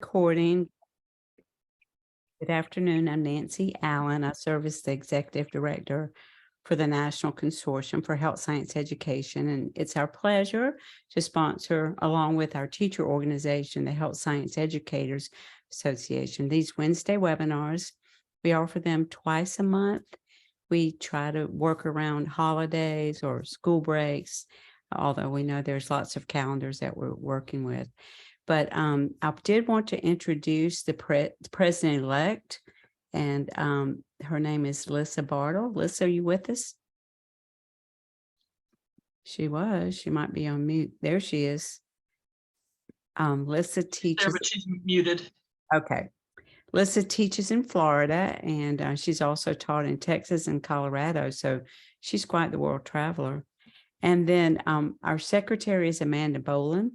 recording. Good afternoon. I'm Nancy Allen. I serve as the Executive Director for the National Consortium for Health Science Education, and it's our pleasure to sponsor, along with our teacher organization, the Health Science Educators Association, these Wednesday webinars. We offer them twice a month. We try to work around holidays or school breaks, although we know there's lots of calendars that we're working with. But I did want to introduce the president-elect, and her name is Lissa Bartle. Lissa, are you with us? She might be on mute. There she is. Lissa teaches. There, but she's muted. Okay. Lissa teaches in Florida, and she's also taught in Texas and Colorado, so she's quite the world traveler. And then our secretary is Amanda Boland.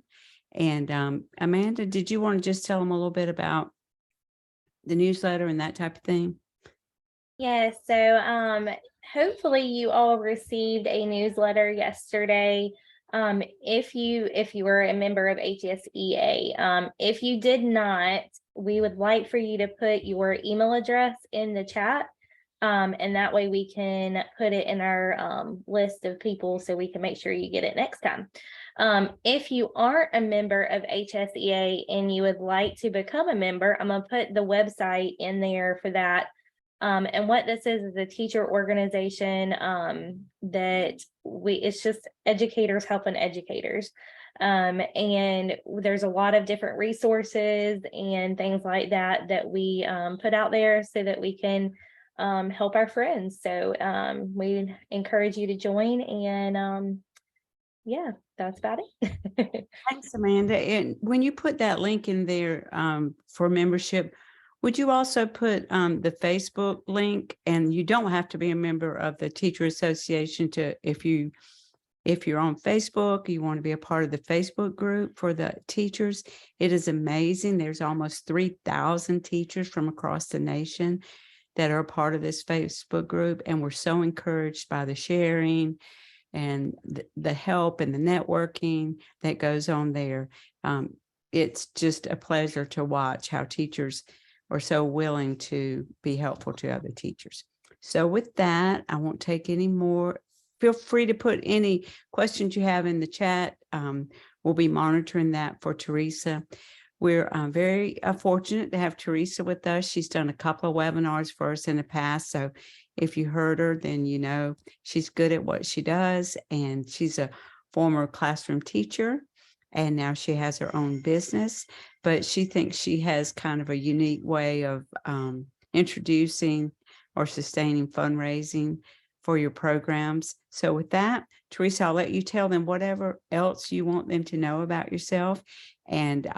And Amanda, did you want to just tell them a little bit about the newsletter and that type of thing? Yes. So hopefully you all received a newsletter yesterday. If you were a member of HSEA, if you did not, we would like for you to put your email address in the chat. And that way we can put it in our list of people so we can make sure you get it next time. If you aren't a member of HSEA and you would like to become a member, I'm going to put the website in there for that. And what this is a teacher organization it's just educators helping educators. And there's a lot of different resources and things like that we put out there so that we can help our friends. So we encourage you to join, and yeah, that's about it. Thanks, Amanda. And when you put that link in there for membership, would you also put the Facebook link? And you don't have to be a member of the Teacher Association if you're on Facebook, you want to be a part of the Facebook group for the teachers. It is amazing. There's almost 3,000 teachers from across the nation that are a part of this Facebook group. And we're so encouraged by the sharing and the help and the networking that goes on there. It's just a pleasure to watch how teachers are so willing to be helpful to other teachers. So with that, I won't take any more. Feel free to put any questions you have in the chat. We'll be monitoring that for Theresa. We're very fortunate to have Theresa with us. She's done a couple of webinars for us in the past. So if you heard her, then you know she's good at what she does. And she's a former classroom teacher. And now she has her own business. But she thinks she has kind of a unique way of introducing or sustaining fundraising for your programs. So with that, Theresa, I'll let you tell them whatever else you want them to know about yourself, and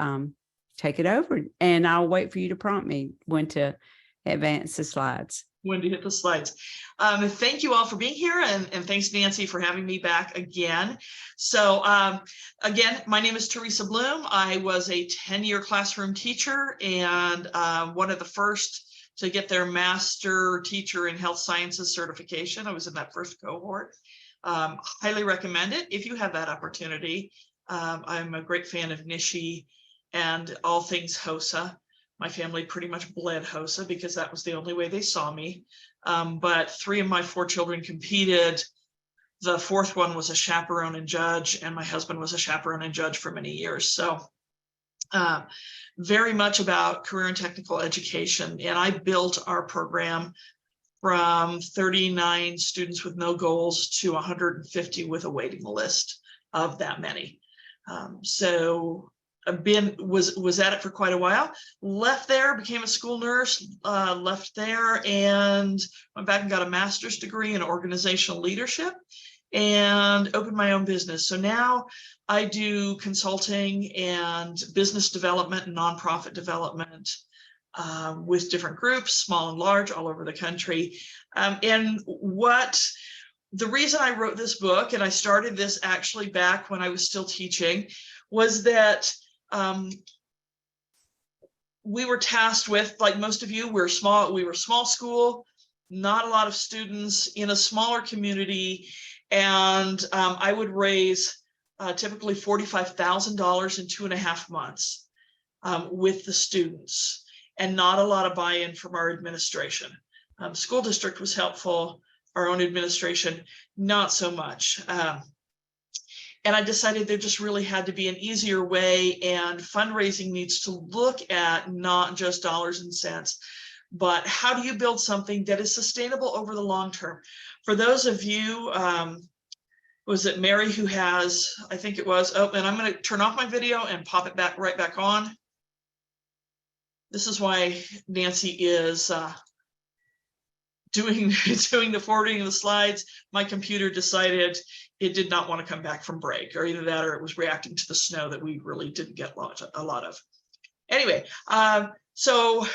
take it over. And I'll wait for you to prompt me when to advance the slides. When to hit the slides. Thank you all for being here, and thanks, Nancy, for having me back again. So again, my name is Theresa Bloom. I was a 10-year classroom teacher and one of the first to get their master teacher in health sciences certification. I was in that first cohort. Highly recommend it if you have that opportunity. I'm a great fan of Nishi and all things HOSA. My family pretty much bled HOSA because that was the only way they saw me. But 3 of my 4 children competed. The 4th one was a chaperone and judge, and my husband was a chaperone and judge for many years. So very much about career and technical education. And I built our program from 39 students with no goals to 150 with a waiting list of that many. So was at it for quite a while, left there, became a school nurse, left there and went back and got a master's degree in organizational leadership and opened my own business. So now I do consulting and business development and nonprofit development with different groups, small and large, all over the country. And the reason I wrote this book, and I started this actually back when I was still teaching, was that we were tasked with, like most of you, we were small school, not a lot of students in a smaller community. And I would raise typically $45,000 in 2.5 months. with the students, and not a lot of buy-in from our administration. School district was helpful, our own administration, not so much. And I decided there just really had to be an easier way, and fundraising needs to look at not just dollars and cents, but how do you build something that is sustainable over the long term? For those of you, was it Mary who has, I think it was, oh, and I'm going to turn off my video and pop it back right back on. This is why Nancy is doing the forwarding of the slides. My computer decided it did not want to come back from break, or either that or it was reacting to the snow that we really didn't get a lot of. Anyway, so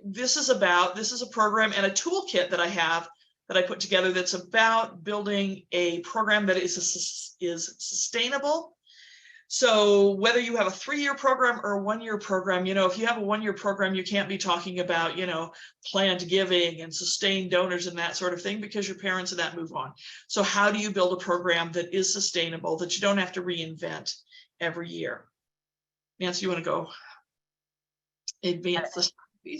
this is a program and a toolkit that I have that I put together that's about building a program that is sustainable. So whether you have a 3-year program or a 1-year program, if you have a 1-year program, you can't be talking about, planned giving and sustained donors and that sort of thing, because your parents and that move on. So how do you build a program that is sustainable, that you don't have to reinvent every year? Nancy, you want to go advance this?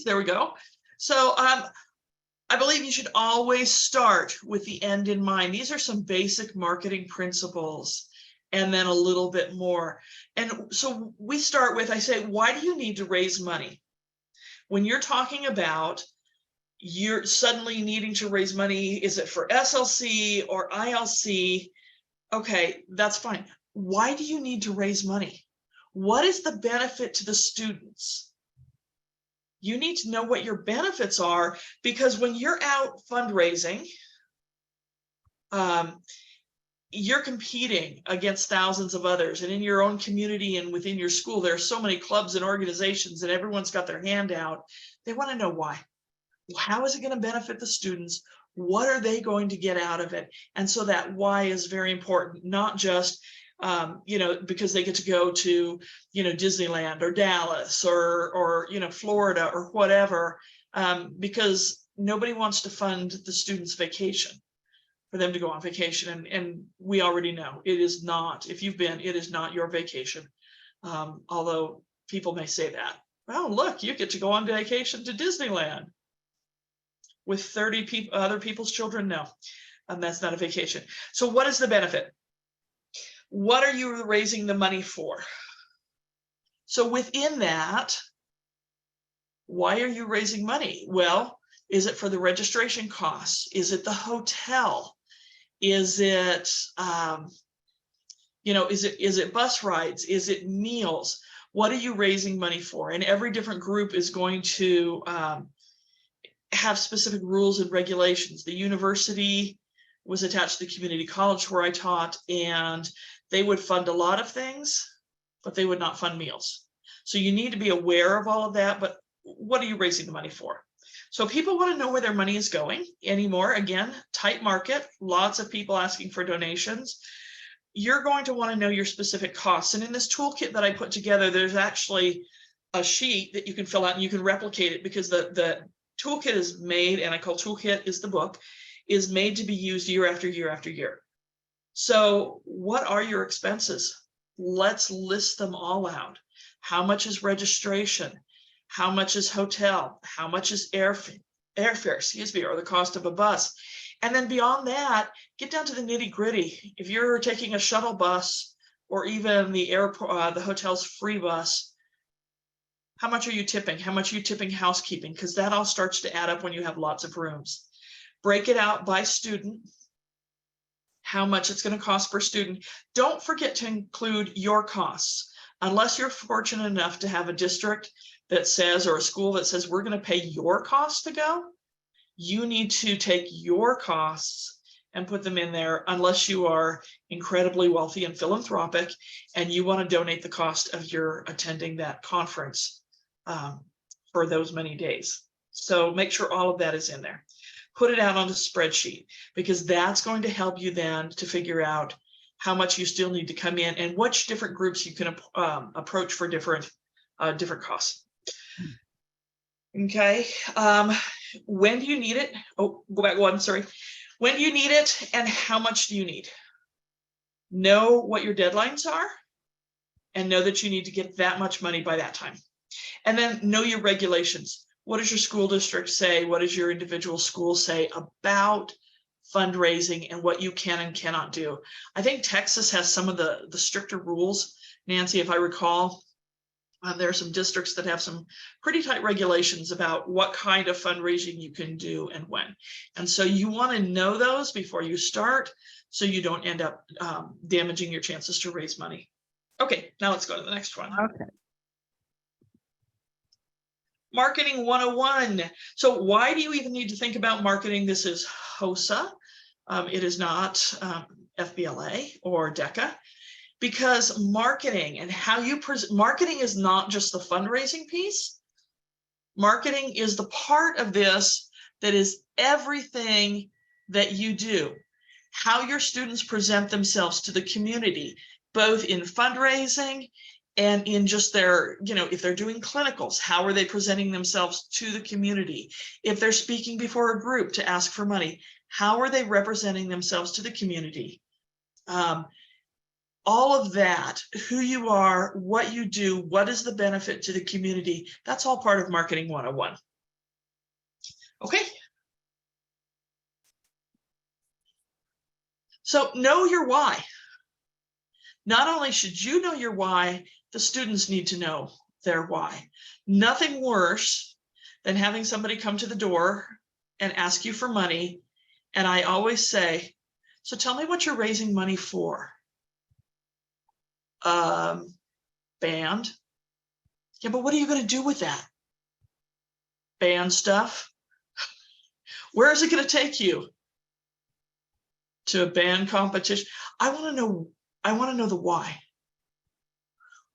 There we go. So I believe you should always start with the end in mind. These are some basic marketing principles, and then a little bit more. And so we start with, I say, why do you need to raise money? When you're talking about you're suddenly needing to raise money, is it for SLC or ILC? Okay, that's fine. Why do you need to raise money? What is the benefit to the students? You need to know what your benefits are, because when you're out fundraising, you're competing against thousands of others, and in your own community and within your school, there are so many clubs and organizations, and everyone's got their hand out. They want to know why. How is it going to benefit the students? What are they going to get out of it? And so that why is very important, not just because they get to go to, Disneyland or Dallas or Florida or whatever, because nobody wants to fund the students' vacation, for them to go on vacation. And we already know it is not, if you've been, it is not your vacation. Although people may say that, well, look, you get to go on vacation to Disneyland with 30 other people's children. No, that's not a vacation. So what is the benefit? What are you raising the money for? So within that, why are you raising money? Well, is it for the registration costs? Is it the hotel? Is it, is it bus rides? Is it meals? What are you raising money for? And every different group is going to have specific rules and regulations. The university was attached to the community college where I taught, and they would fund a lot of things, but they would not fund meals. So you need to be aware of all of that, but what are you raising the money for? So people want to know where their money is going anymore. Again, tight market, lots of people asking for donations. You're going to want to know your specific costs. And in this toolkit that I put together, there's actually a sheet that you can fill out and you can replicate it, because the toolkit is made, and I call toolkit is the book, is made to be used year after year after year. So what are your expenses? Let's list them all out. How much is registration? How much is hotel? How much is airfare, or the cost of a bus? And then beyond that, get down to the nitty gritty. If you're taking a shuttle bus, or even the airport, the hotel's free bus, how much are you tipping? How much are you tipping housekeeping? Because that all starts to add up when you have lots of rooms. Break it out by student, how much it's going to cost per student. Don't forget to include your costs. Unless you're fortunate enough to have a district that says, or a school that says, we're going to pay your costs to go, you need to take your costs and put them in there, unless you are incredibly wealthy and philanthropic and you want to donate the cost of your attending that conference for those many days. So make sure all of that is in there. Put it out on a spreadsheet, because that's going to help you then to figure out how much you still need to come in and which different groups you can approach for different costs. Okay. When do you need it? Oh, go back one, sorry. When do you need it and how much do you need? Know what your deadlines are and know that you need to get that much money by that time. And then know your regulations. What does your school district say? What does your individual school say about fundraising and what you can and cannot do? I think Texas has some of the stricter rules, Nancy, if I recall. There are some districts that have some pretty tight regulations about what kind of fundraising you can do and when. And so you want to know those before you start, so you don't end up damaging your chances to raise money. Okay, now let's go to the next one. Okay. Marketing 101. So why do you even need to think about marketing? This is HOSA. It is not FBLA or DECA. Because marketing and how you marketing is not just the fundraising piece. Marketing is the part of this that is everything that you do. How your students present themselves to the community, both in fundraising and in just their, if they're doing clinicals, how are they presenting themselves to the community? If they're speaking before a group to ask for money, how are they representing themselves to the community? All of that, who you are, what you do, what is the benefit to the community, that's all part of Marketing 101. Okay. So know your why. Not only should you know your why, the students need to know their why. Nothing worse than having somebody come to the door and ask you for money. And I always say, so tell me what you're raising money for. Band. Yeah, but what are you going to do with that? Band stuff. Where is it going to take you? To a band competition? I want to know the why.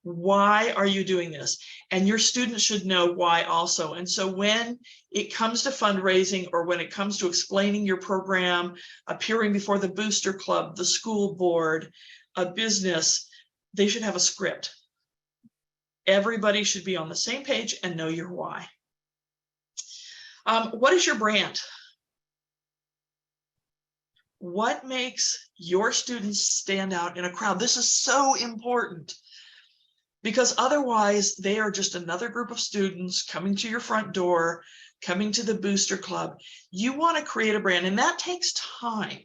Why are you doing this? And your students should know why also. And so when it comes to fundraising, or when it comes to explaining your program, appearing before the booster club, the school board, a business, they should have a script. Everybody should be on the same page and know your why. What is your brand? What makes your students stand out in a crowd? This is so important, because otherwise they are just another group of students coming to your front door, coming to the booster club. You want to create a brand, and that takes time.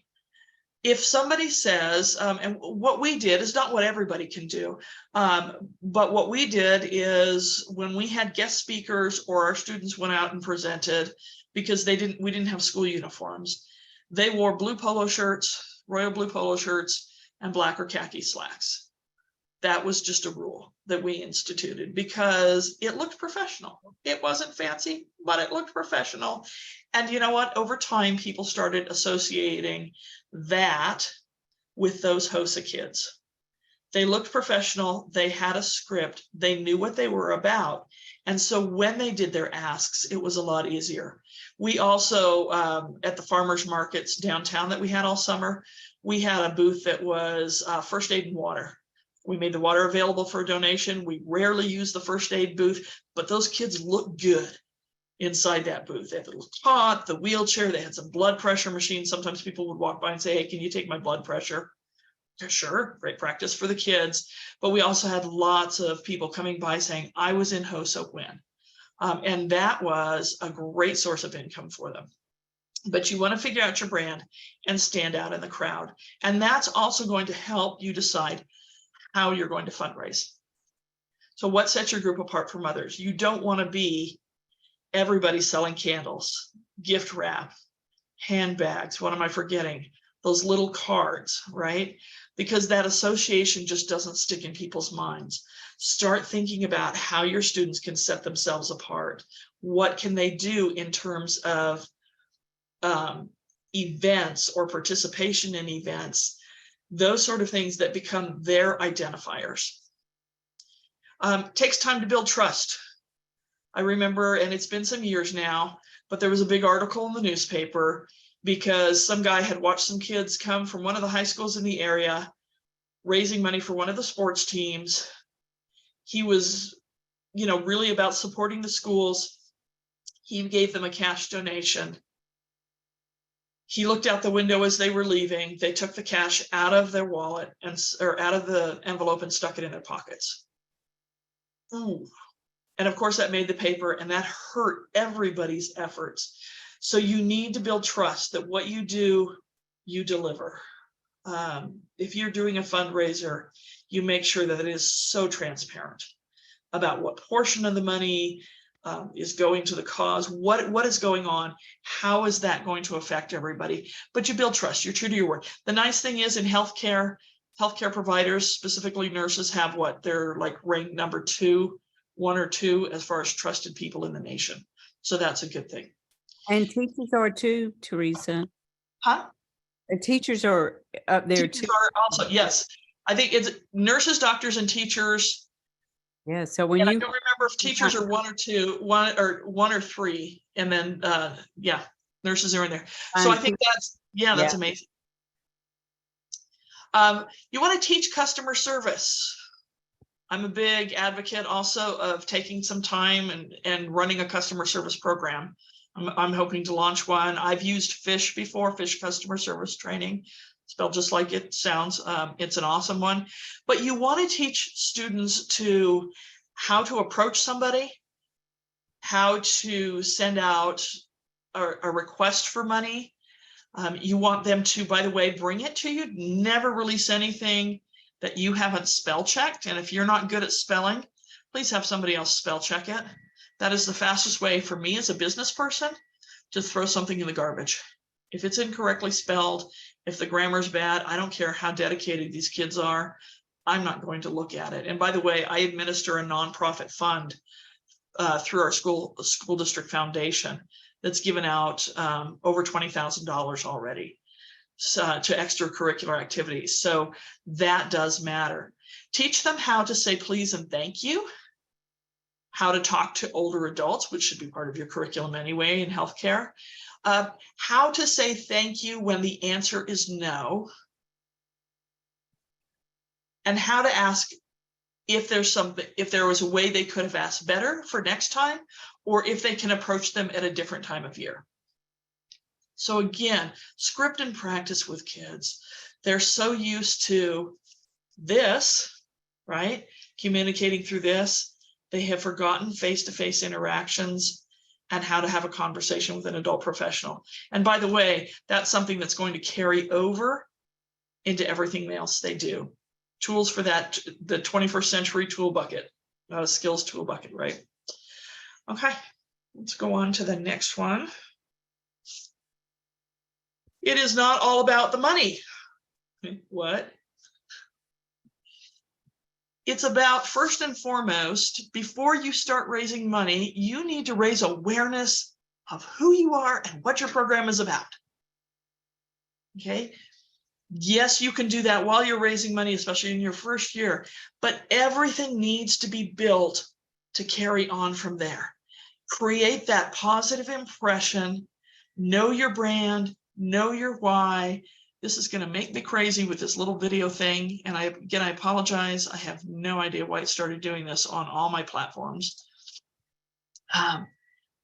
If somebody says, and what we did is not what everybody can do, but what we did is when we had guest speakers or our students went out and presented, because we didn't have school uniforms, they wore blue polo shirts, royal blue polo shirts, and black or khaki slacks. That was just a rule that we instituted because it looked professional. It wasn't fancy, but it looked professional. And you know what? Over time, people started associating that with those HOSA kids. They looked professional. They had a script. They knew what they were about. And so when they did their asks, it was a lot easier. We also, at the farmers markets downtown that we had all summer, we had a booth that was first aid and water. We made the water available for a donation. We rarely use the first aid booth, but those kids look good inside that booth. They had the little cot, the wheelchair, they had some blood pressure machines. Sometimes people would walk by and say, hey, can you take my blood pressure? Yeah, sure, great practice for the kids. But we also had lots of people coming by saying, I was in HOSA when. And that was a great source of income for them. But you want to figure out your brand and stand out in the crowd. And that's also going to help you decide how you're going to fundraise. So what sets your group apart from others? You don't want to be everybody selling candles, gift wrap, handbags. What am I forgetting? Those little cards, right? Because that association just doesn't stick in people's minds. Start thinking about how your students can set themselves apart. What can they do in terms of events or participation in events? Those sort of things that become their identifiers. Takes time to build trust. I remember, and it's been some years now, but there was a big article in the newspaper because some guy had watched some kids come from one of the high schools in the area, raising money for one of the sports teams. He was, really about supporting the schools. He gave them a cash donation. He looked out the window as they were leaving. They took the cash out of their wallet or out of the envelope and stuck it in their pockets. Ooh. And of course that made the paper, and that hurt everybody's efforts. So you need to build trust that what you do, you deliver. If you're doing a fundraiser, you make sure that it is so transparent about what portion of the money is going to the cause, what is going on, how is that going to affect everybody. But you build trust, you're true to your word. The nice thing is in healthcare providers, specifically nurses, have what they're like ranked number 2, 1 or 2 as far as trusted people in the nation. So that's a good thing. And teachers are too, Theresa. Huh? The teachers are up there Teachers too. are also, yes. I think it's nurses, doctors, and teachers. Yeah. So when And I you don't remember if teachers are 1 or 2, 1 or 3, and then yeah, nurses are in there. So I think that's that's amazing. You want to teach customer service. I'm a big advocate also of taking some time and running a customer service program. I'm hoping to launch one. I've used FISH before, FISH customer service training, spelled just like it sounds. It's an awesome one. But you want to teach students to how to approach somebody, how to send out a request for money. You want them to, by the way, bring it to you. Never release anything that you haven't spell checked. And if you're not good at spelling, please have somebody else spell check it. That is the fastest way for me as a business person to throw something in the garbage. If it's incorrectly spelled, if the grammar's bad, I don't care how dedicated these kids are, I'm not going to look at it. And by the way, I administer a nonprofit fund through our school district foundation that's given out over $20,000 already to extracurricular activities. So that does matter. Teach them how to say please and thank you, how to talk to older adults, which should be part of your curriculum anyway in healthcare, how to say thank you when the answer is no, and how to ask if there was a way they could have asked better for next time, or if they can approach them at a different time of year. So again, script and practice with kids. They're so used to this, right? Communicating through this. They have forgotten face-to-face interactions and how to have a conversation with an adult professional. And by the way, that's something that's going to carry over into everything else they do. Tools for that, the 21st century tool bucket, not a skills tool bucket, right? Okay, let's go on to the next one. It is not all about the money. What? It's about, first and foremost, before you start raising money, you need to raise awareness of who you are and what your program is about. Okay? Yes, you can do that while you're raising money, especially in your first year, but everything needs to be built to carry on from there. Create that positive impression, know your brand, know your why. This is going to make me crazy with this little video thing. And I apologize. I have no idea why I started doing this on all my platforms.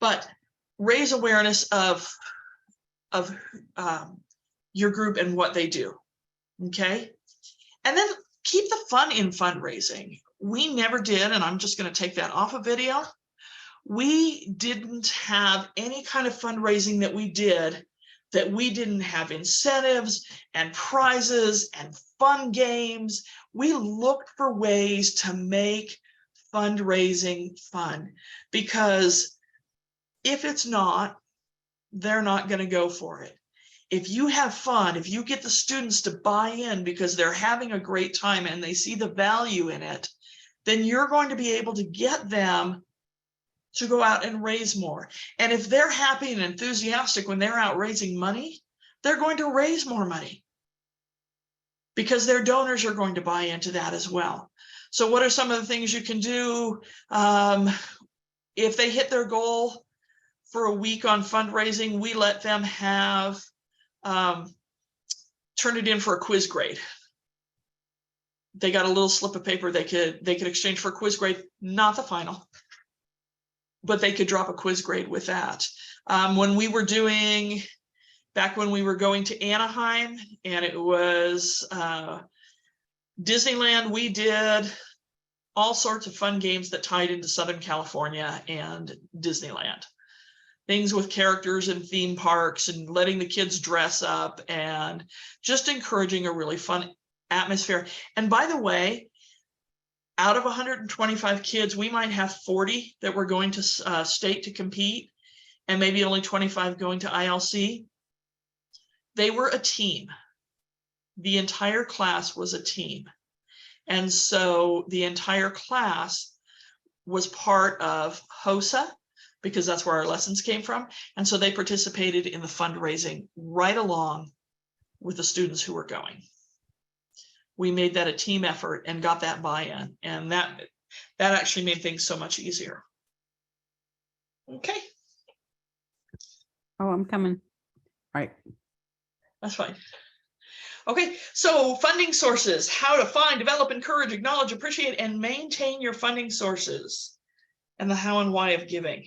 But raise awareness of your group and what they do. Okay. And then keep the fun in fundraising. We never did, and I'm just going to take that off of video. We didn't have any kind of fundraising that we did that we didn't have incentives and prizes and fun games. We looked for ways to make fundraising fun, because if it's not, they're not going to go for it. If you have fun, if you get the students to buy in because they're having a great time and they see the value in it, then you're going to be able to get them to go out and raise more. And if they're happy and enthusiastic when they're out raising money, they're going to raise more money because their donors are going to buy into that as well. So what are some of the things you can do? If they hit their goal for a week on fundraising, we let them have turn it in for a quiz grade. They got a little slip of paper they could exchange for a quiz grade, not the final, but they could drop a quiz grade with that. When we were doing back when we were going to Anaheim and it was Disneyland, we did all sorts of fun games that tied into Southern California and Disneyland. Things with characters and theme parks and letting the kids dress up and just encouraging a really fun atmosphere. And by the way, out of 125 kids, we might have 40 that were going to state to compete and maybe only 25 going to ILC. They were a team. The entire class was a team. And so the entire class was part of HOSA, because that's where our lessons came from. And so they participated in the fundraising right along with the students who were going. We made that a team effort and got that buy-in, and that actually made things so much easier. Okay. Oh, I'm coming. Right. That's fine. Okay, so funding sources, how to find, develop, encourage, acknowledge, appreciate, and maintain your funding sources, and the how and why of giving.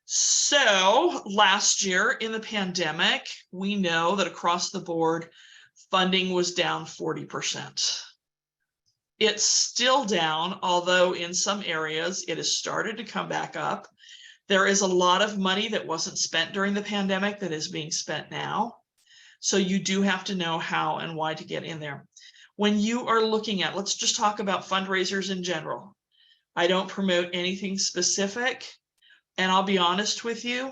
So last year in the pandemic, we know that across the board, funding was down 40%. It's still down, although in some areas it has started to come back up. There is a lot of money that wasn't spent during the pandemic that is being spent now. So you do have to know how and why to get in there. When you are looking at, let's just talk about fundraisers in general. I don't promote anything specific. And I'll be honest with you,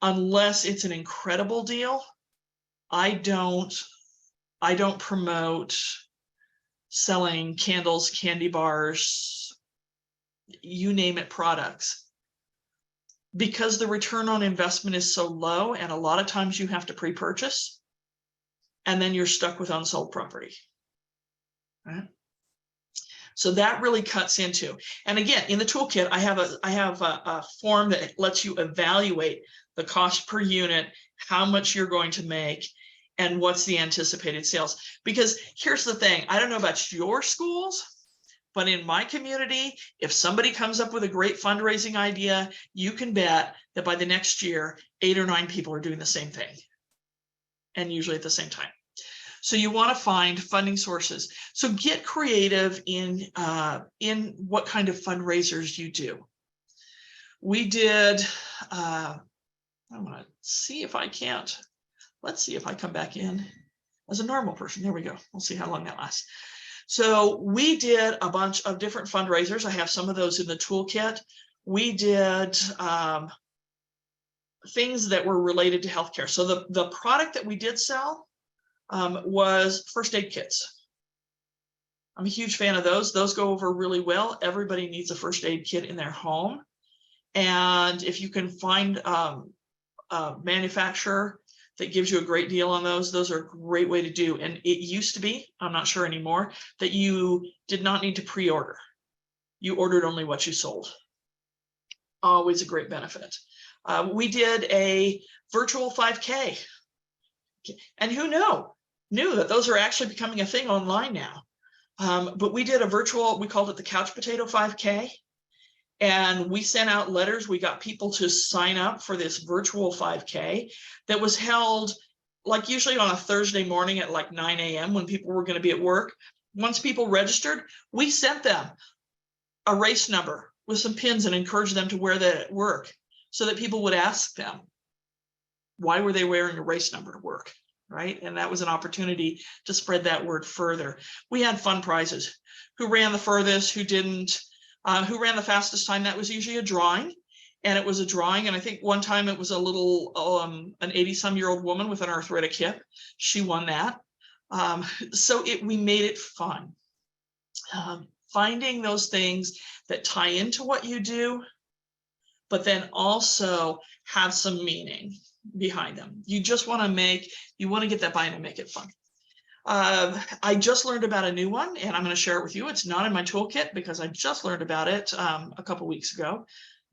unless it's an incredible deal, I don't promote selling candles, candy bars, you name it, products, because the return on investment is so low, and a lot of times you have to pre-purchase, and then you're stuck with unsold property. Right? So that really cuts into, and again, in the toolkit, I have a form that lets you evaluate the cost per unit, how much you're going to make, and what's the anticipated sales. Because here's the thing, I don't know about your schools, but in my community, if somebody comes up with a great fundraising idea, you can bet that by the next year, 8 or 9 people are doing the same thing, and usually at the same time. So you want to find funding sources. So get creative in what kind of fundraisers you do. We did, I'm going to see if I can't. Let's see if I come back in as a normal person. There we go. We'll see how long that lasts. So we did a bunch of different fundraisers. I have some of those in the toolkit. We did things that were related to healthcare. So the product that we did sell was first aid kits. I'm a huge fan of those. Those go over really well. Everybody needs a first aid kit in their home. And if you can find a manufacturer that gives you a great deal on those are a great way to do. And it used to be, I'm not sure anymore, that you did not need to pre-order. You ordered only what you sold. Always a great benefit. We did a virtual 5K. And who knew that those are actually becoming a thing online now. But we did a virtual, we called it the Couch Potato 5K. And we sent out letters. We got people to sign up for this virtual 5K that was held like usually on a Thursday morning at like 9 a.m. when people were going to be at work. Once people registered, we sent them a race number with some pins and encouraged them to wear that at work so that people would ask them, why were they wearing a race number to work? Right? And that was an opportunity to spread that word further. We had fun prizes. Who ran the furthest, who didn't, who ran the fastest time. That was usually a drawing. And it was a drawing. And I think one time it was a little, an 80-some-year-old woman with an arthritic hip. She won that. So we made it fun. Finding those things that tie into what you do, but then also have some meaning behind them. You just want to get that buy-in and make it fun. I just learned about a new one, and I'm going to share it with you. It's not in my toolkit because I just learned about it a couple weeks ago,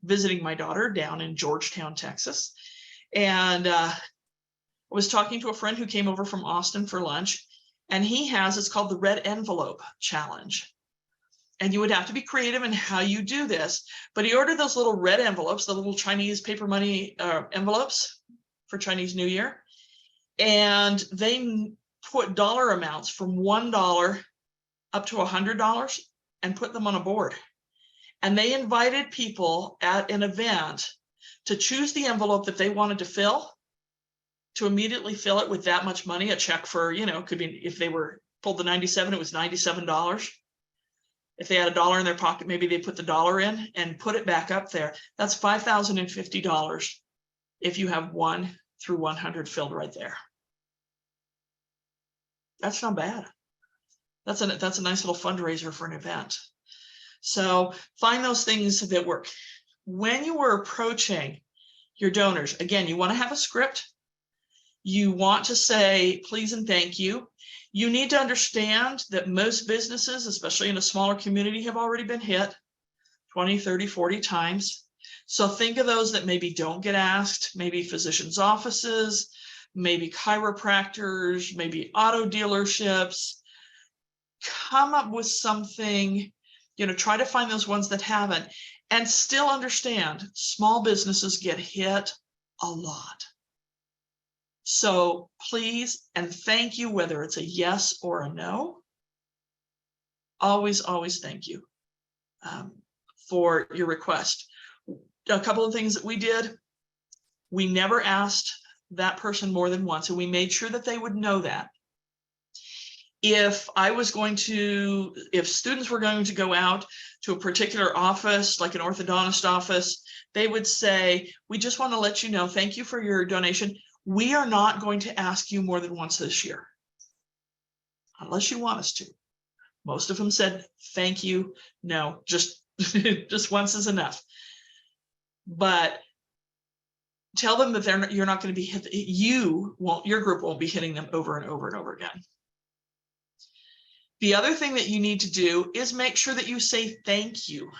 visiting my daughter down in Georgetown, Texas. And I was talking to a friend who came over from Austin for lunch, and it's called the Red Envelope Challenge. And you would have to be creative in how you do this. But he ordered those little red envelopes, the little Chinese paper money envelopes for Chinese New Year. And they put dollar amounts from $1 up to $100 and put them on a board. And they invited people at an event to choose the envelope that they wanted to fill, to immediately fill it with that much money, a check for, could be, if they were pulled the 97, it was $97. If they had $1 in their pocket, maybe they put the dollar in and put it back up there. That's $5,050 if you have 1 through 100 filled right there. That's not bad. That's a nice little fundraiser for an event. So find those things that work. When you are approaching your donors, again, you want to have a script. You want to say please and thank you. You need to understand that most businesses, especially in a smaller community, have already been hit 20, 30, 40 times. So think of those that maybe don't get asked, maybe physicians' offices, maybe chiropractors, maybe auto dealerships. Come up with something, try to find those ones that haven't, and still understand small businesses get hit a lot. So please and thank you, whether it's a yes or a no. Always, always thank you for your request. A couple of things that we did, we never asked that person more than once, and we made sure that they would know that. If students were going to go out to a particular office, like an orthodontist office, they would say, we just want to let you know, thank you for your donation. We are not going to ask you more than once this year, unless you want us to. Most of them said, thank you. No, just, just once is enough. But tell them that you're not going to be hit. Your group won't be hitting them over and over and over again. The other thing that you need to do is make sure that you say thank you.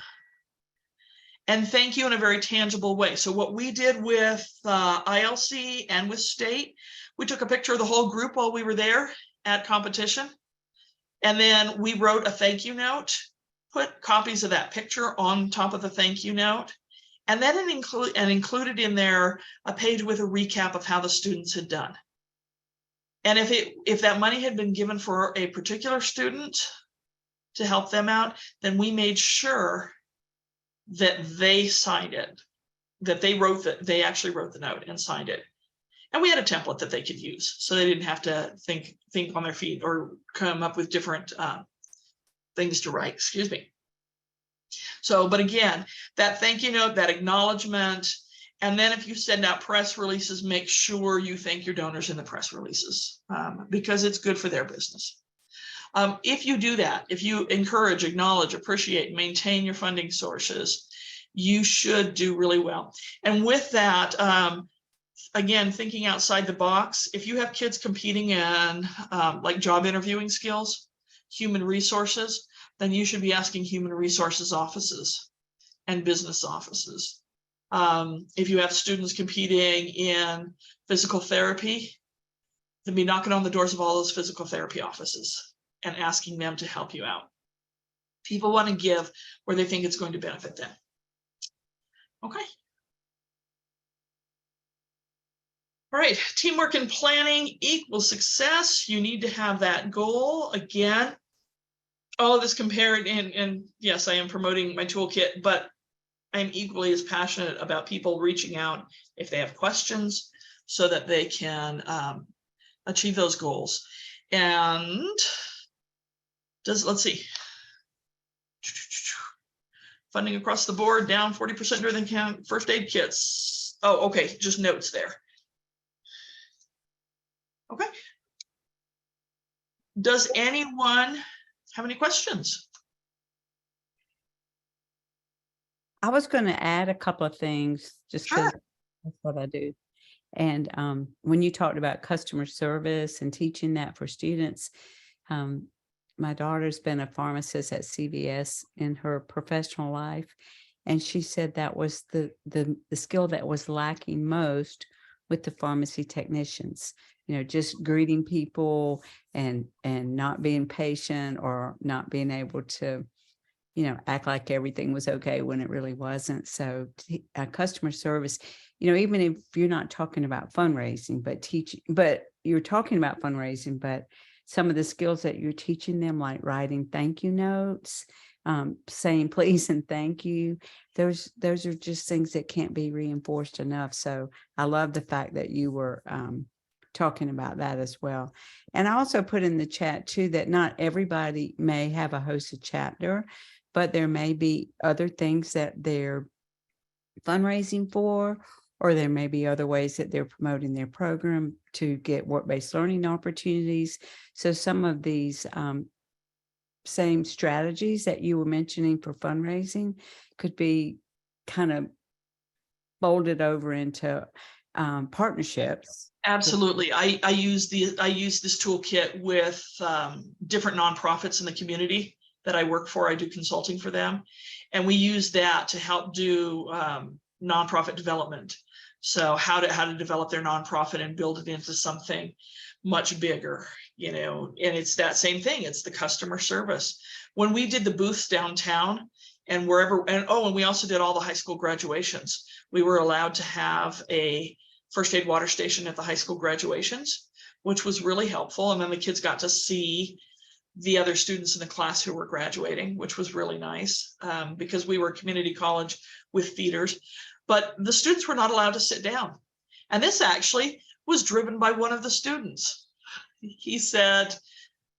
And thank you in a very tangible way. So what we did with ILC and with state, we took a picture of the whole group while we were there at competition. And then we wrote a thank you note, put copies of that picture on top of the thank you note. And then included in there a page with a recap of how the students had done. And if that money had been given for a particular student to help them out, then we made sure that they signed it, that they actually wrote the note and signed it. And we had a template that they could use, so they didn't have to think on their feet or come up with different things to write, excuse me. So, but again, that thank you note, that acknowledgement, and then if you send out press releases, make sure you thank your donors in the press releases because it's good for their business. If you do that, if you encourage, acknowledge, appreciate, maintain your funding sources, you should do really well. And with that, again, thinking outside the box, if you have kids competing in like job interviewing skills, human resources, then you should be asking human resources offices and business offices. If you have students competing in physical therapy, then be knocking on the doors of all those physical therapy offices and asking them to help you out. People want to give where they think it's going to benefit them. Okay. All right, teamwork and planning equals success. You need to have that goal. Again, all of this compared, and yes, I am promoting my toolkit, but I'm equally as passionate about people reaching out if they have questions so that they can achieve those goals. And let's see. Funding across the board down 40% during the first aid kits. Oh, okay, just notes there. Okay. Does anyone have any questions? I was going to add a couple of things just because that's what I do. And when you talked about customer service and teaching that for students, my daughter's been a pharmacist at CVS in her professional life. And she said that was the skill that was lacking most with the pharmacy technicians, just greeting people and not being patient or not being able to act like everything was okay when it really wasn't. So customer service, even if you're not talking about fundraising, but you're talking about fundraising, but some of the skills that you're teaching them, like writing thank you notes, saying please and thank you, those are just things that can't be reinforced enough. So I love the fact that you were talking about that as well. And I also put in the chat too that not everybody may have a HOSA chapter, but there may be other things that they're fundraising for, or there may be other ways that they're promoting their program to get work-based learning opportunities. So some of these same strategies that you were mentioning for fundraising could be kind of folded over into partnerships. Absolutely. I use this toolkit with different nonprofits in the community that I work for. I do consulting for them, and we use that to help do nonprofit development. So how to develop their nonprofit and build it into something much bigger, and it's that same thing. It's the customer service. When we did the booths downtown and wherever, and we also did all the high school graduations. We were allowed to have a first aid water station at the high school graduations, which was really helpful. And then the kids got to see the other students in the class who were graduating, which was really nice, because we were a community college with feeders, but the students were not allowed to sit down. And this actually was driven by one of the students. He said,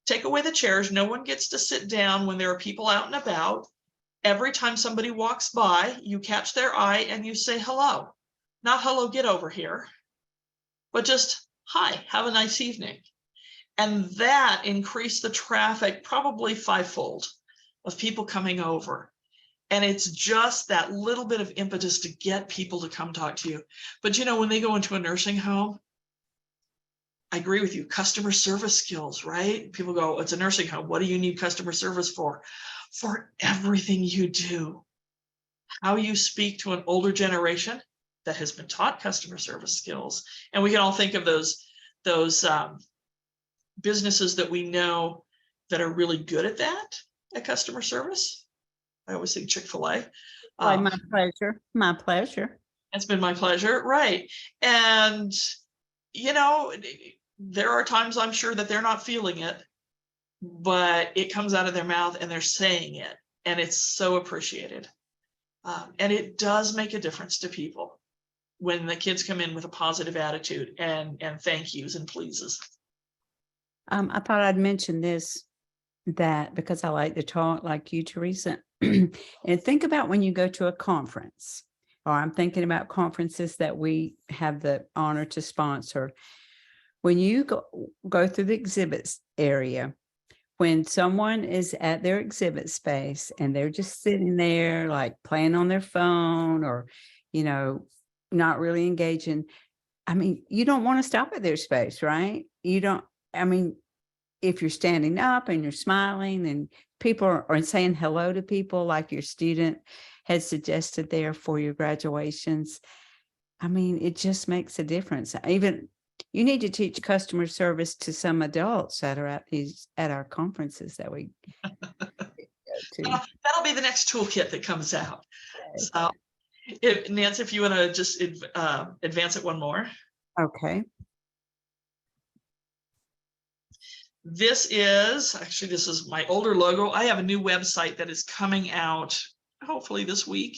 take away the chairs. No one gets to sit down when there are people out and about. Every time somebody walks by, you catch their eye and you say hello. Not hello, get over here, but just hi, have a nice evening. And that increased the traffic probably 5-fold of people coming over. And it's just that little bit of impetus to get people to come talk to you. But when they go into a nursing home, I agree with you, customer service skills, right? People go, it's a nursing home. What do you need customer service for? For everything you do. How you speak to an older generation that has been taught customer service skills. And we can all think of those businesses that we know that are really good at that, at customer service. I always think Chick-fil-A. My pleasure. My pleasure. It's been my pleasure. Right. And, there are times I'm sure that they're not feeling it, but it comes out of their mouth and they're saying it. And it's so appreciated. And it does make a difference to people when the kids come in with a positive attitude and thank yous and pleases. I thought I'd mention that because I like to talk like you, Theresa. And think about when you go to a conference, or I'm thinking about conferences that we have the honor to sponsor. When you go through the exhibits area, when someone is at their exhibit space and they're just sitting there like playing on their phone or, not really engaging, you don't want to stop at their space, right? If you're standing up and you're smiling and people are saying hello to people like your student has suggested there for your graduations, it just makes a difference. Even you need to teach customer service to some adults that are at our conferences that we go to. That'll be the next toolkit that comes out. So, Nancy, if you want to just advance it one more. Okay. This is my older logo. I have a new website that is coming out hopefully this week.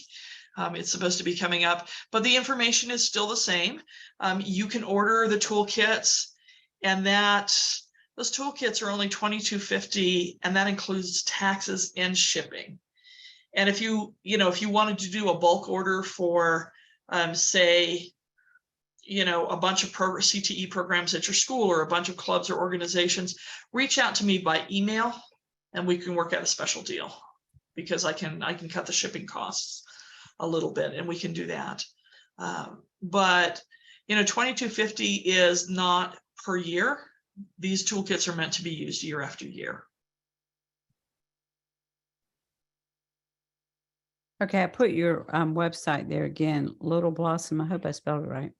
It's supposed to be coming up, but the information is still the same. You can order the toolkits, and those toolkits are only $22.50, and that includes taxes and shipping. And if you wanted to do a bulk order for, say, a bunch of CTE programs at your school or a bunch of clubs or organizations, reach out to me by email, and we can work out a special deal, because I can cut the shipping costs a little bit, and we can do that. But $22.50 is not per year. These toolkits are meant to be used year after year. Okay, I put your website there again, Little Blossom. I hope I spelled it right.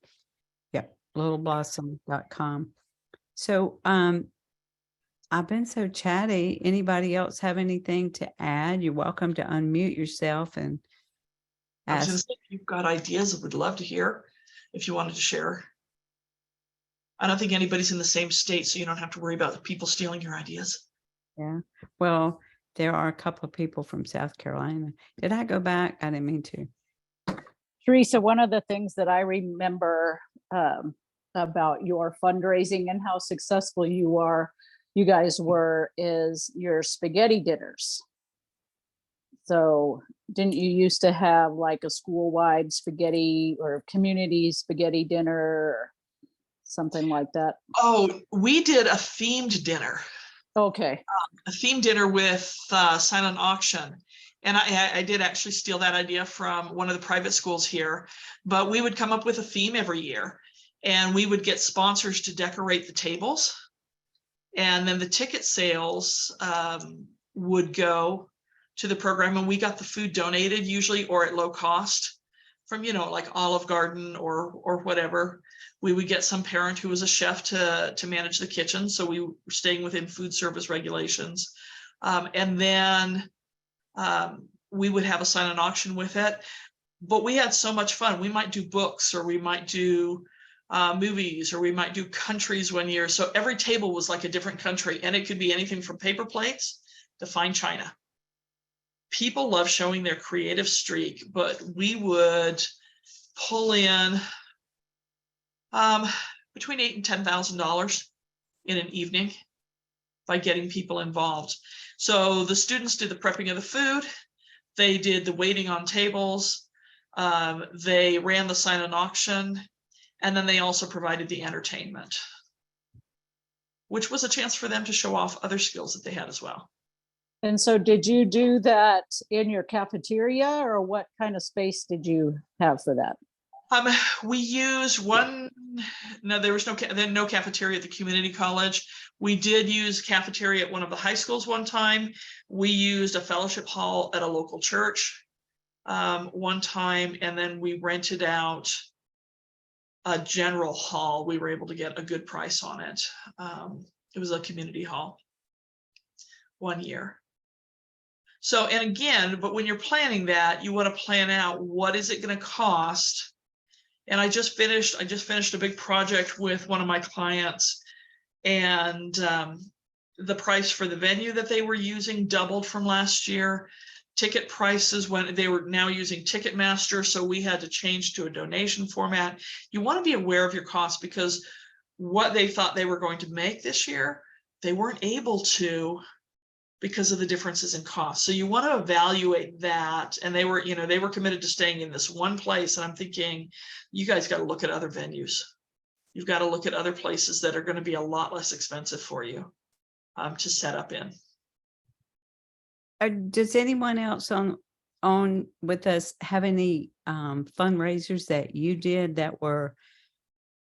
Yep, littleblossom.com. So I've been so chatty. Anybody else have anything to add? You're welcome to unmute yourself and I was gonna ask. say, if you've got ideas, I would love to hear if you wanted to share. I don't think anybody's in the same state, so you don't have to worry about people stealing your ideas. Yeah. Well, there are a couple of people from South Carolina. Did I go back? I didn't mean to. Teresa, one of the things that I remember about your fundraising and how successful you guys were, is your spaghetti dinners. So didn't you used to have like a school-wide spaghetti or community spaghetti dinner or something like that? Oh, we did a themed dinner. Okay. A themed dinner with silent auction. And I did actually steal that idea from one of the private schools here, but we would come up with a theme every year and we would get sponsors to decorate the tables. And then the ticket sales would go to the program, and we got the food donated usually or at low cost from, you know, like Olive Garden or whatever. We would get some parent who was a chef to manage the kitchen. So we were staying within food service regulations. And then we would have a silent auction with it. But we had so much fun. We might do books, or we might do movies, or we might do countries one year. So every table was like a different country, and it could be anything from paper plates to fine china. People love showing their creative streak, but we would pull in between $8,000 and $10,000 in an evening by getting people involved. So the students did the prepping of the food, they did the waiting on tables, they ran the silent auction, and then they also provided the entertainment, which was a chance for them to show off other skills that they had as well. And so did you do that in your cafeteria, or what kind of space did you have for that? We used one, no, there was no cafeteria at the community college. We did use cafeteria at one of the high schools one time. We used a fellowship hall at a local church one time, and then we rented out a general hall. We were able to get a good price on it. It was a community hall one year. So, and again, but when you're planning that, you want to plan out what is it going to cost. And I just finished a big project with one of my clients, and the price for the venue that they were using doubled from last year. Ticket prices, when they were now using Ticketmaster, so we had to change to a donation format. You want to be aware of your costs, because what they thought they were going to make this year, they weren't able to, because of the differences in cost. So you want to evaluate that. And they were, you know, they were committed to staying in this one place. And I'm thinking, you guys got to look at other venues. You've got to look at other places that are going to be a lot less expensive for you to set up in. Does anyone else on with us have any fundraisers that you did that were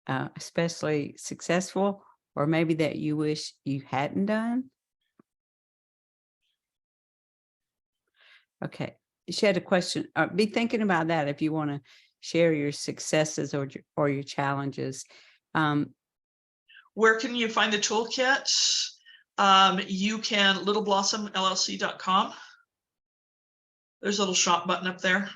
especially successful, or maybe that you wish you hadn't done? Okay, she had a question. Be thinking about that if you want to share your successes or your challenges. Where can you find the toolkit? You can littleBlossomLLC.com. There's a little shop button up there.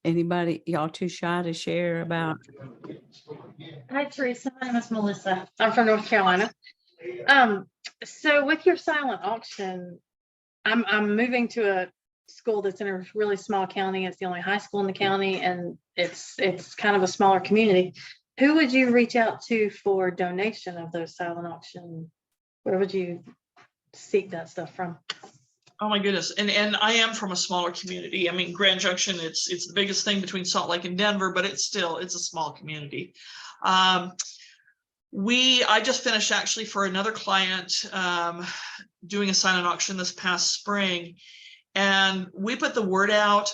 Anybody, y'all too shy to share about? Hi, Teresa. My name is Melissa. I'm from North Carolina. So with your silent auction, I'm moving to a school that's in a really small county. It's the only high school in the county, and it's kind of a smaller community. Who would you reach out to for donation of those silent auction? Where would you seek that stuff from? Oh my goodness. And I am from a smaller community. I mean, Grand Junction, it's the biggest thing between Salt Lake and Denver, but it's a small community. I just finished actually for another client doing a silent auction this past spring, and we put the word out.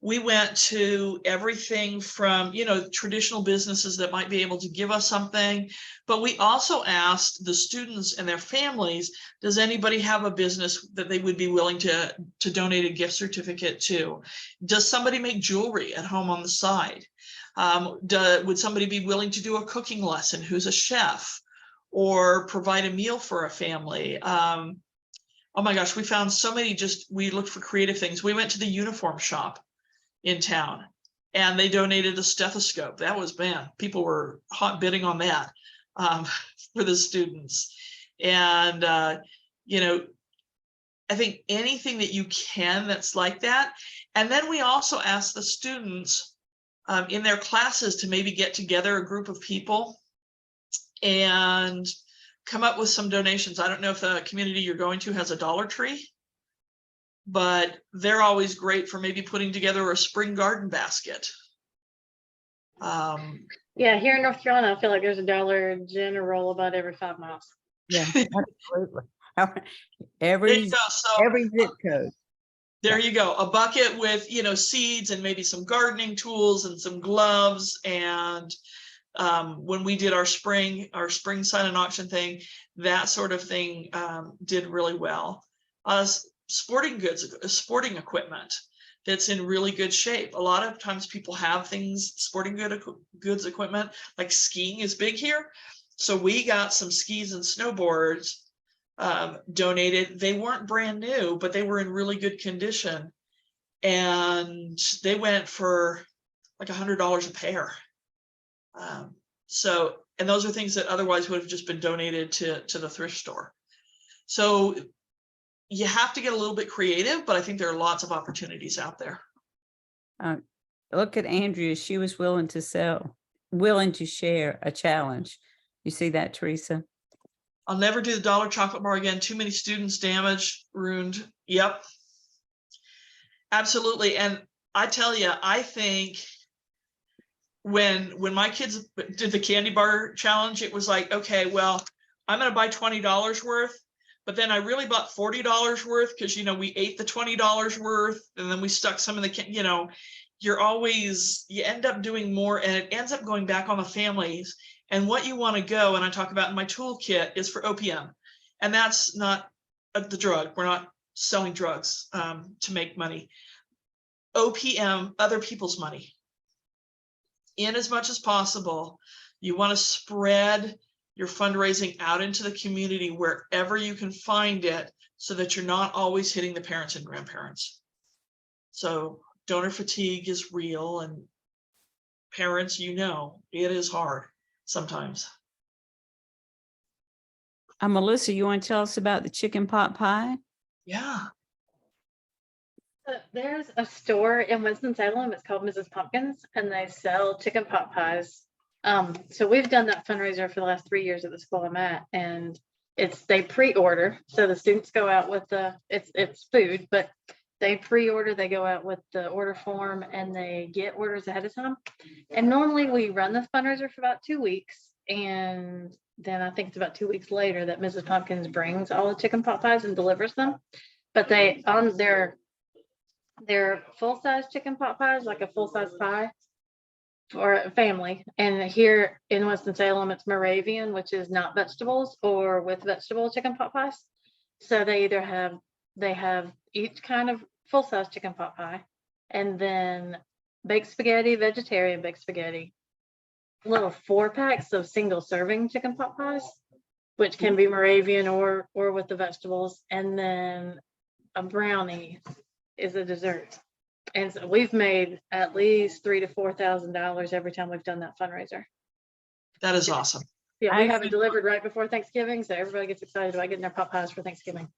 We went to everything from, traditional businesses that might be able to give us something, but we also asked the students and their families, does anybody have a business that they would be willing to donate a gift certificate to? Does somebody make jewelry at home on the side? Would somebody be willing to do a cooking lesson who's a chef, or provide a meal for a family? Oh my gosh, we found so many, we looked for creative things. We went to the uniform shop in town and they donated a stethoscope. That was, man, people were hot bidding on that for the students. And, I think anything that you can that's like that. And then we also asked the students in their classes to maybe get together a group of people and come up with some donations. I don't know if the community you're going to has a Dollar Tree, but they're always great for maybe putting together a spring garden basket. Yeah, here in North Carolina, I feel like there's a Dollar General about every 5 miles. Yeah, absolutely. There Every you go. So every zip code. there you go. A bucket with, seeds and maybe some gardening tools and some gloves. And when we did our spring silent auction thing, that sort of thing did really well. Sporting equipment that's in really good shape. A lot of times people have things, sporting goods equipment, like skiing is big here. So we got some skis and snowboards donated. They weren't brand new, but they were in really good condition. And they went for like $100 a pair. And those are things that otherwise would have just been donated to the thrift store. So you have to get a little bit creative, but I think there are lots of opportunities out there. Look at Andrea. She was willing to share a challenge. You see that, Theresa? I'll never do the dollar chocolate bar again. Too many students, damaged, ruined. Yep. Absolutely. And I tell you, I think when my kids did the candy bar challenge, it was like, okay, well, I'm going to buy $20 worth. But then I really bought $40 worth because, we ate the $20 worth and then we stuck some of the, you end up doing more and it ends up going back on the families. And what you want to go, and I talk about in my toolkit, is for OPM. And that's not the drug. We're not selling drugs to make money. OPM, other people's money. In as much as possible, you want to spread your fundraising out into the community wherever you can find it so that you're not always hitting the parents and grandparents. So donor fatigue is real, and parents, it is hard sometimes. Melissa, you want to tell us about the chicken pot pie? Yeah. There's a store in Winston-Salem. It's called Mrs. Pumpkins, and they sell chicken pot pies. So we've done that fundraiser for the last 3 years at the school I'm at, and they pre-order. So the students go out with it's food, but they pre-order, they go out with the order form and they get orders ahead of time. And normally we run this fundraiser for about 2 weeks. And then I think it's about 2 weeks later that Mrs. Pumpkins brings all the chicken pot pies and delivers them. But they, on their full-size chicken pot pies, like a full-size pie for a family. And here in Winston-Salem, it's Moravian, which is not vegetables, or with vegetable chicken pot pies. So they have each kind of full-size chicken pot pie, and then baked spaghetti, vegetarian baked spaghetti, little 4-packs of single serving chicken pot pies, which can be Moravian or with the vegetables, and then a brownie is a dessert. And so we've made at least $3,000 to $4,000 every time we've done that fundraiser. That is awesome. Yeah, we have it delivered right before Thanksgiving, so everybody gets excited about getting their pot pies for Thanksgiving.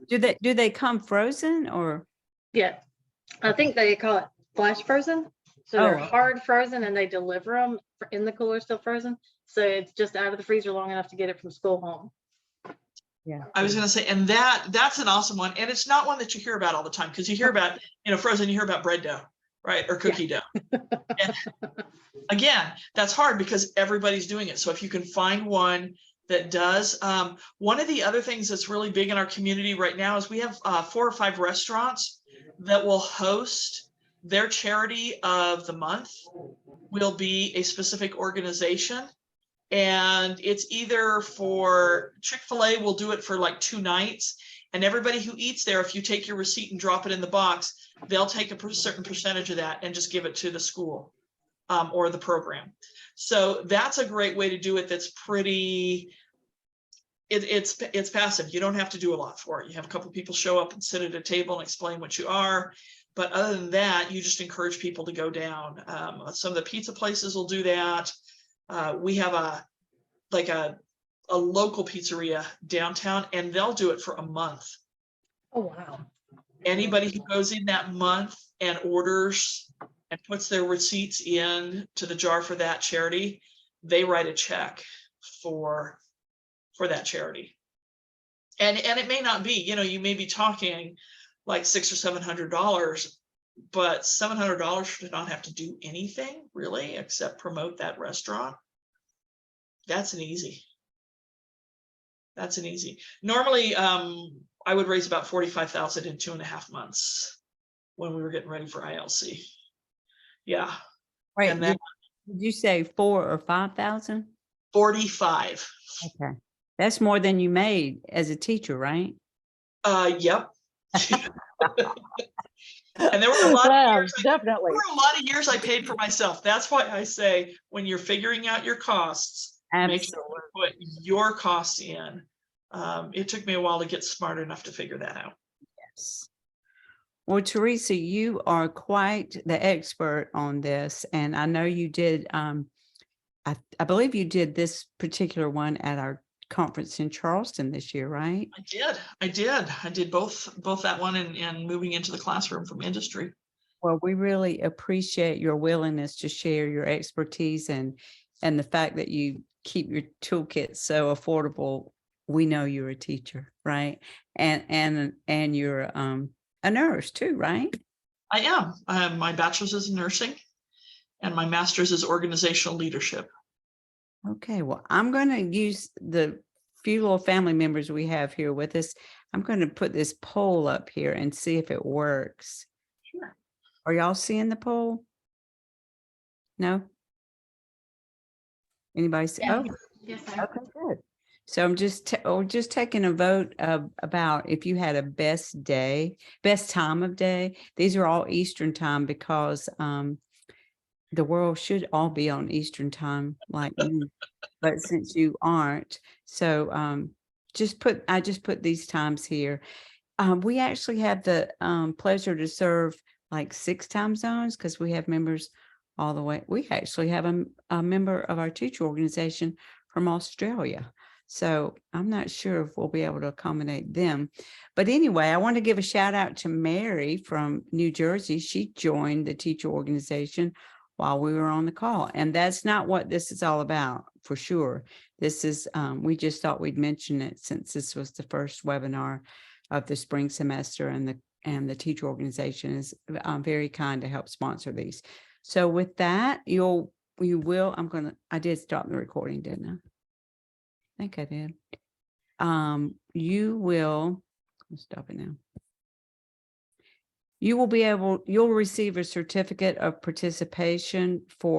Do they come frozen or? Yeah, I think they call it flash frozen. So they're Oh. hard frozen, and they deliver them in the cooler still frozen. So it's just out of the freezer long enough to get it from school home. Yeah, I was going to say, and that's an awesome one. And it's not one that you hear about all the time, because you hear about, frozen, you hear about bread dough, right? Or cookie dough. And again, that's hard because everybody's doing it. So if you can find one that does, one of the other things that's really big in our community right now is we have 4 or 5 restaurants that will host their charity of the month will be a specific organization. And it's either for Chick-fil-A will do it for like 2 nights. And everybody who eats there, if you take your receipt and drop it in the box, they'll take a certain percentage of that and just give it to the school or the program. So that's a great way to do it. That's pretty, it's passive. You don't have to do a lot for it. You have a couple of people show up and sit at a table and explain what you are. But other than that, you just encourage people to go down. Some of the pizza places will do that. We have a local pizzeria downtown, and they'll do it for a month. Oh, wow. Anybody who goes in that month and orders and puts their receipts in to the jar for that charity, they write a check for that charity. And it may not be, you may be talking like $600 or $700, but $700 should not have to do anything really except promote that restaurant. That's an easy. Normally, I would raise about 45,000 in 2.5 months when we were getting ready for ILC. Yeah. Right. And then Did you say 4,000 or 5,000? 45. Okay. That's more than you made as a teacher, right? Yep. And there were a lot of years, definitely. I paid for myself. That's why I say when you're figuring out your costs, make sure you put your costs in. It took me a while to get smart enough to figure that out. Yes. Well, Theresa, you are quite the expert on this, and I know you did. I believe you did this particular one at our conference in Charleston this year, right? I did both that one and moving into the classroom from industry. Well, we really appreciate your willingness to share your expertise and the fact that you keep your toolkit so affordable. We know you're a teacher, right? And you're a nurse too, right? I am. My bachelor's is in nursing and my master's is organizational leadership. Okay, well, I'm going to use the few little family members we have here with us. I'm going to put this poll up here and see if it works. Sure. Are y'all seeing the poll? No? Anybody see? Yeah. Oh, Yes, ma'am. okay, good. So I'm just taking a vote about if you had a best time of day. These are all Eastern time because the world should all be on Eastern time like me, but since you aren't, so I just put these times here. We actually have the pleasure to serve like 6 time zones because we have members all the way. We actually have a member of our teacher organization from Australia. So I'm not sure if we'll be able to accommodate them. But anyway, I want to give a shout out to Mary from New Jersey. She joined the teacher organization while we were on the call. And that's not what this is all about, for sure. This is, we just thought we'd mention it since this was the first webinar of the spring semester, and the teacher organization is very kind to help sponsor these. So with that, I did stop the recording, didn't I? I think I did. I'll stop it now. You'll receive a certificate of participation for